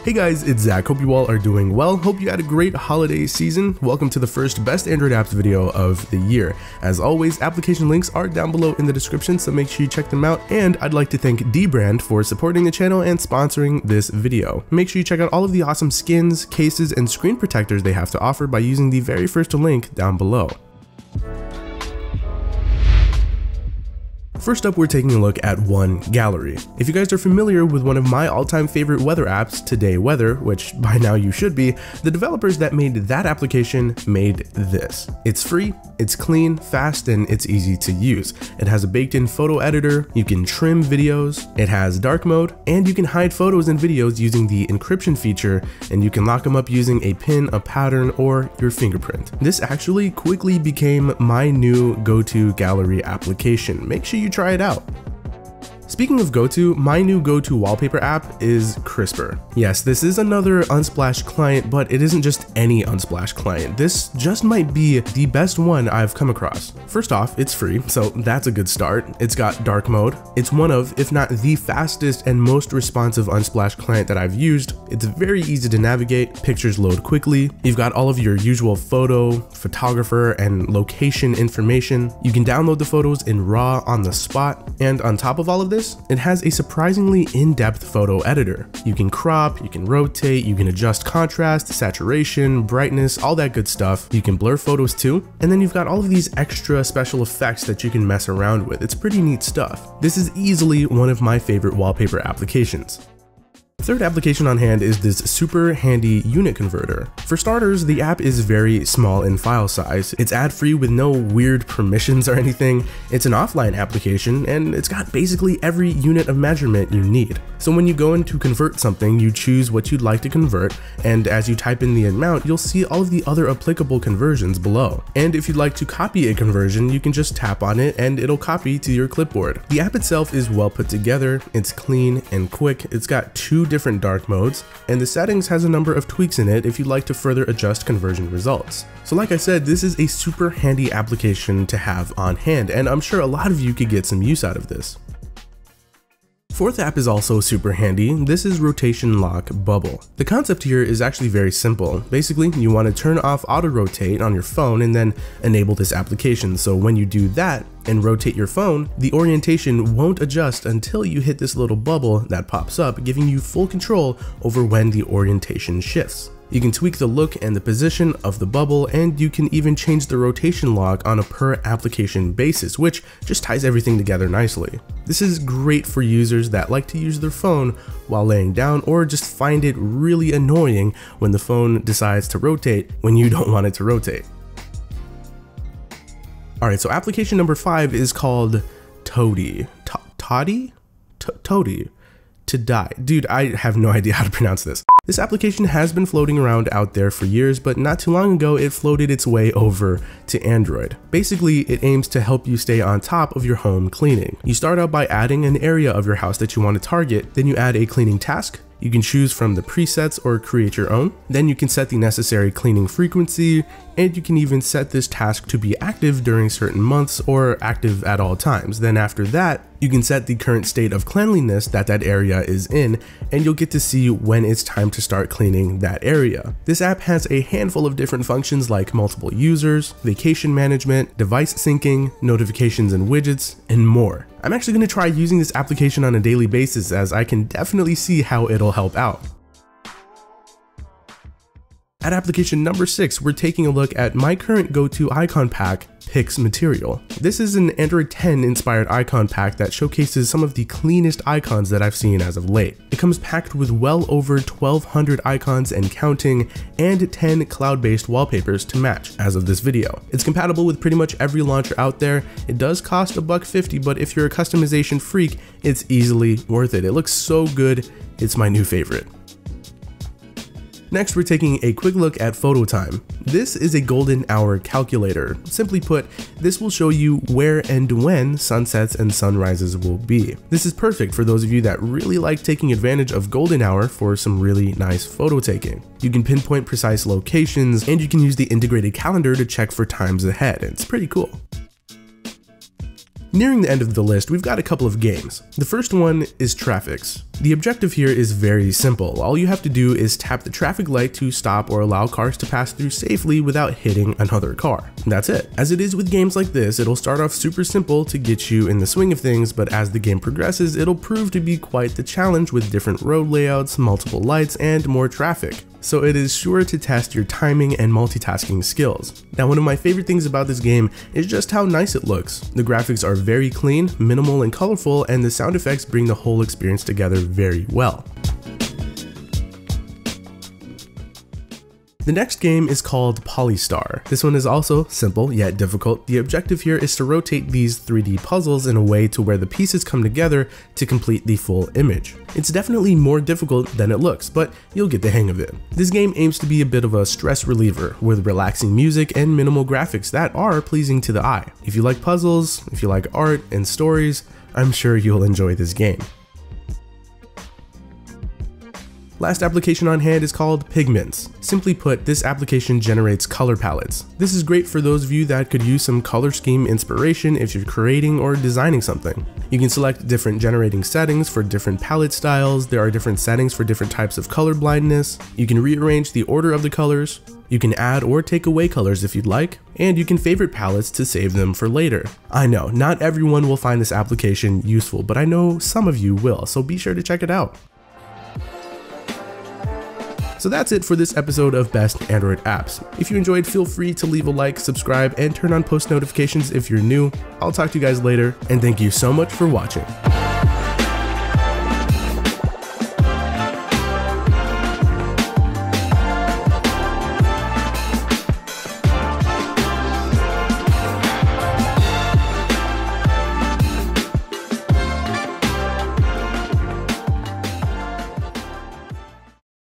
Hey guys, it's Zach. Hope you all are doing well. Hope you had a great holiday season. Welcome to the first Best Android Apps video of the year. As always, application links are down below in the description, so make sure you check them out. And I'd like to thank dbrand for supporting the channel and sponsoring this video. Make sure you check out all of the awesome skins, cases, and screen protectors they have to offer by using the very first link down below. First up, we're taking a look at One Gallery. If you guys are familiar with one of my all-time favorite weather apps, Today Weather, which by now you should be, the developers that made that application made this. It's free, it's clean, fast, and it's easy to use. It has a baked-in photo editor, you can trim videos, it has dark mode, and you can hide photos and videos using the encryption feature, and you can lock them up using a pin, a pattern, or your fingerprint. This actually quickly became my new go-to gallery application. Make sure you try it out. Speaking of go-to, my new go-to wallpaper app is Crisper. Yes, this is another Unsplash client, but it isn't just any Unsplash client. This just might be the best one I've come across. First off, it's free, so that's a good start. It's got dark mode. It's one of, if not the fastest and most responsive Unsplash client that I've used. It's very easy to navigate, pictures load quickly. You've got all of your usual photo, photographer, and location information. You can download the photos in RAW on the spot, and on top of all of this, it has a surprisingly in-depth photo editor. You can crop, you can rotate, you can adjust contrast, saturation, brightness, all that good stuff. You can blur photos too, and then you've got all of these extra special effects that you can mess around with. It's pretty neat stuff. This is easily one of my favorite wallpaper applications. Third application on hand is this super handy unit converter. For starters, the app is very small in file size. It's ad-free with no weird permissions or anything. It's an offline application, and it's got basically every unit of measurement you need. So when you go in to convert something, you choose what you'd like to convert, and as you type in the amount, you'll see all of the other applicable conversions below. And if you'd like to copy a conversion, you can just tap on it and it'll copy to your clipboard. The app itself is well put together, it's clean and quick, it's got two different dark modes, and the settings has a number of tweaks in it if you'd like to further adjust conversion results. So like I said, this is a super handy application to have on hand, and I'm sure a lot of you could get some use out of this. Fourth app is also super handy. This is Rotation Lock Bubble. The concept here is actually very simple. Basically, you want to turn off auto rotate on your phone and then enable this application. So when you do that and rotate your phone, the orientation won't adjust until you hit this little bubble that pops up, giving you full control over when the orientation shifts. You can tweak the look and the position of the bubble, and you can even change the rotation lock on a per application basis, which just ties everything together nicely. This is great for users that like to use their phone while laying down, or just find it really annoying when the phone decides to rotate when you don't want it to rotate. Alright, so application number 5 is called toady. Toady? To die. Dude, I have no idea how to pronounce this. This application has been floating around out there for years, but not too long ago it floated its way over to Android. Basically, it aims to help you stay on top of your home cleaning. You start out by adding an area of your house that you want to target, then you add a cleaning task. You can choose from the presets or create your own. Then you can set the necessary cleaning frequency, and you can even set this task to be active during certain months or active at all times. Then after that, you can set the current state of cleanliness that area is in, and you'll get to see when it's time to start cleaning that area. This app has a handful of different functions like multiple users, vacation management, device syncing, notifications and widgets, and more. I'm actually going to try using this application on a daily basis, as I can definitely see how it'll help out. At application number 6, we're taking a look at my current go-to icon pack, Pix Material. This is an Android 10 inspired icon pack that showcases some of the cleanest icons that I've seen as of late. It comes packed with well over 1,200 icons and counting, and 10 cloud-based wallpapers to match as of this video. It's compatible with pretty much every launcher out there. It does cost $1.50, but if you're a customization freak, it's easily worth it. It looks so good, it's my new favorite. Next, we're taking a quick look at photo time. This is a golden hour calculator. Simply put, this will show you where and when sunsets and sunrises will be. This is perfect for those of you that really like taking advantage of golden hour for some really nice photo taking. You can pinpoint precise locations, and you can use the integrated calendar to check for times ahead. It's pretty cool. Nearing the end of the list, we've got a couple of games. The first one is Traffics. The objective here is very simple. All you have to do is tap the traffic light to stop or allow cars to pass through safely without hitting another car. That's it. As it is with games like this, it'll start off super simple to get you in the swing of things, but as the game progresses, it'll prove to be quite the challenge with different road layouts, multiple lights, and more traffic. So it is sure to test your timing and multitasking skills. Now, one of my favorite things about this game is just how nice it looks. The graphics are very clean, minimal, and colorful, and the sound effects bring the whole experience together very well. The next game is called Polystar. This one is also simple yet difficult. The objective here is to rotate these 3D puzzles in a way to where the pieces come together to complete the full image. It's definitely more difficult than it looks, but you'll get the hang of it. This game aims to be a bit of a stress reliever with relaxing music and minimal graphics that are pleasing to the eye. If you like puzzles, if you like art and stories, I'm sure you'll enjoy this game. Last application on hand is called Pigments. Simply put, this application generates color palettes. This is great for those of you that could use some color scheme inspiration if you're creating or designing something. You can select different generating settings for different palette styles. There are different settings for different types of color blindness. You can rearrange the order of the colors. You can add or take away colors if you'd like, and you can favorite palettes to save them for later. I know, not everyone will find this application useful, but I know some of you will, so be sure to check it out. So that's it for this episode of Best Android Apps. If you enjoyed, feel free to leave a like, subscribe, and turn on post notifications if you're new. I'll talk to you guys later, and thank you so much for watching.